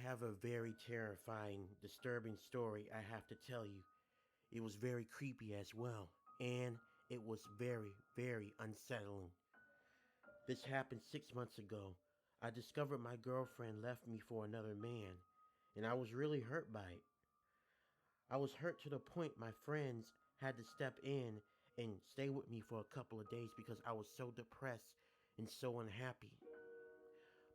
have a very terrifying, disturbing story I have to tell you. It was very creepy as well, and it was very, very unsettling. This happened 6 months ago. I discovered my girlfriend left me for another man, and I was really hurt by it. I was hurt to the point my friends had to step in and stay with me for a couple of days because I was so depressed and so unhappy.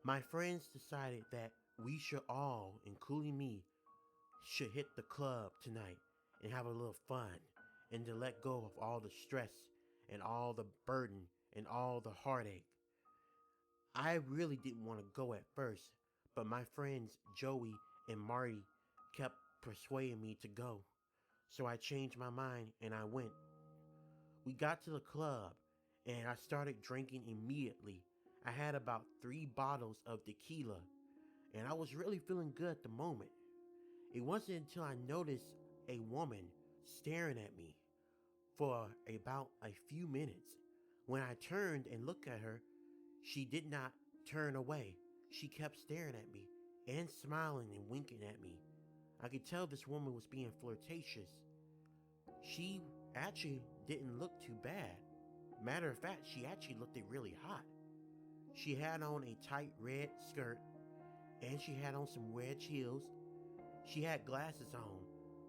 My friends decided that we should all, including me, should hit the club tonight and have a little fun and to let go of all the stress and all the burden and all the heartache. I really didn't want to go at first, but my friends Joey and Marty kept persuading me to go. So I changed my mind and I went. We got to the club and I started drinking immediately. I had about 3 bottles of tequila and I was really feeling good at the moment. It wasn't until I noticed a woman staring at me for about a few minutes. When I turned and looked at her, she did not turn away. She kept staring at me and smiling and winking at me. I could tell this woman was being flirtatious. She actually didn't look too bad. Matter of fact, she actually looked really hot. She had on a tight red skirt and she had on some wedge heels. She had glasses on,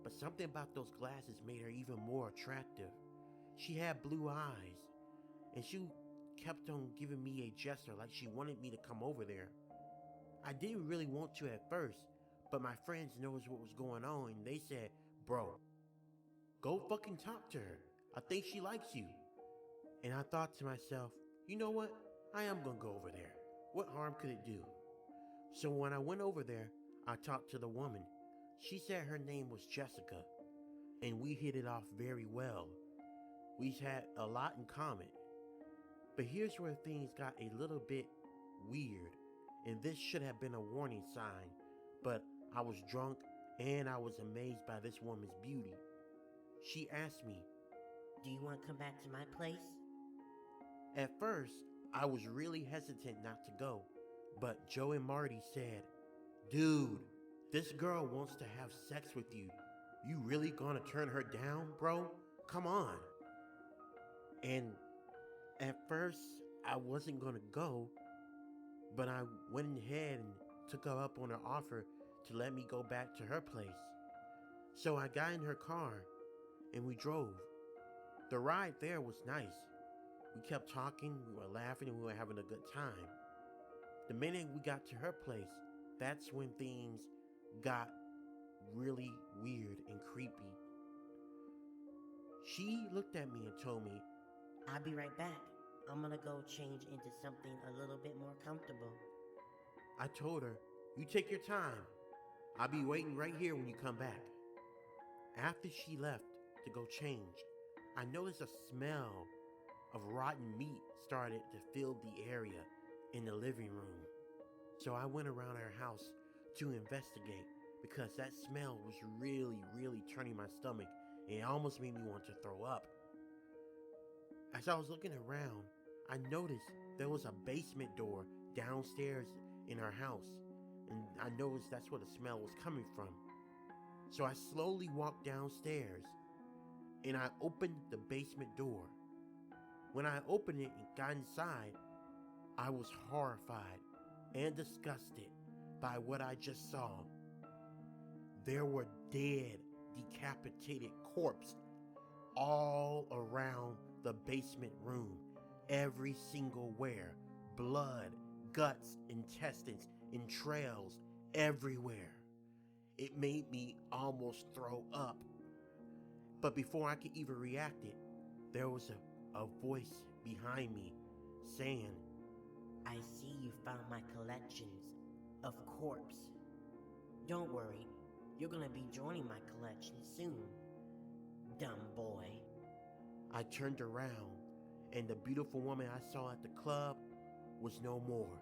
but something about those glasses made her even more attractive. She had blue eyes, and she kept on giving me a gesture like she wanted me to come over there. I didn't really want to at first, but my friends noticed what was going on and they said, "Bro, go fucking talk to her. I think she likes you." And I thought to myself, you know what? I am gonna go over there. What harm could it do? So when I went over there, I talked to the woman. She said her name was Jessica, and we hit it off very well. We had a lot in common. But here's where things got a little bit weird, and this should have been a warning sign, but I was drunk and I was amazed by this woman's beauty. She asked me, Do you want to come back to my place? at first, I was really hesitant not to go, but Joe and Marty said, "Dude, this girl wants to have sex with you. You really gonna turn her down, bro? Come on." And at first, I wasn't gonna go, but I went ahead and took her up on her offer to let me go back to her place. So I got in her car and we drove. The ride there was nice. We kept talking, we were laughing, and we were having a good time. The minute we got to her place, that's when things got really weird and creepy. She looked at me and told me, I'll be right back. I'm gonna go change into something a little bit more comfortable. I told her, "You take your time. I'll be waiting right here when you come back." After she left to go change, I noticed a smell of rotten meat started to fill the area in the living room. So I went around her house to investigate because that smell was really, really turning my stomach and it almost made me want to throw up. As I was looking around, I noticed there was a basement door downstairs in our house, and I noticed that's where the smell was coming from. So I slowly walked downstairs and I opened the basement door. When I opened it and got inside, I was horrified and disgusted by what I just saw. There were dead, decapitated corpses all around the basement room, every single where. Blood, guts, intestines, entrails everywhere. It made me almost throw up. But before I could even react it, there was a voice behind me saying, I see you found my collections of corpse. Don't worry, you're gonna be joining my collection soon, dumb boy. I turned around and the beautiful woman I saw at the club was no more.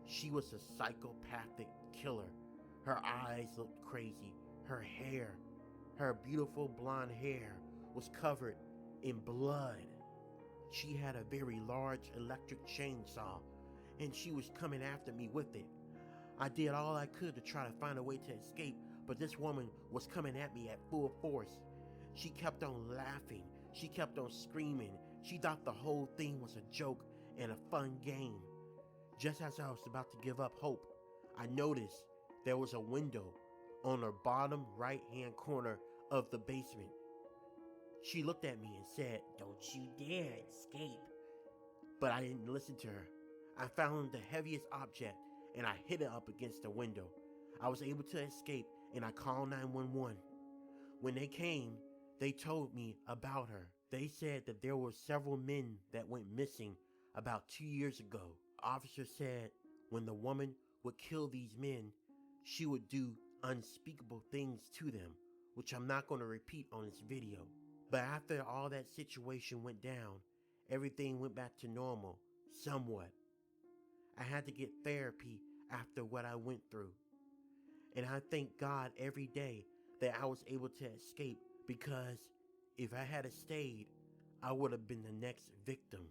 She was a psychopathic killer. Her eyes looked crazy. Her beautiful blonde hair was covered in blood. She had a very large electric chainsaw and she was coming after me with it. I did all I could to try to find a way to escape, but this woman was coming at me at full force. She kept on laughing. She kept on screaming. She thought the whole thing was a joke and a fun game. Just as I was about to give up hope, I noticed there was a window on the bottom right-hand corner of the basement. She looked at me and said, "Don't you dare escape." but I didn't listen to her. I found the heaviest object and I hit it up against the window. I was able to escape and I called 911. When they came, they told me about her. They said that there were several men that went missing about 2 years ago. Officer said when the woman would kill these men, she would do unspeakable things to them, which I'm not going to repeat on this video. But after all that situation went down, everything went back to normal, somewhat. I had to get therapy after what I went through. And I thank God every day that I was able to escape, because if I had stayed, I would have been the next victim.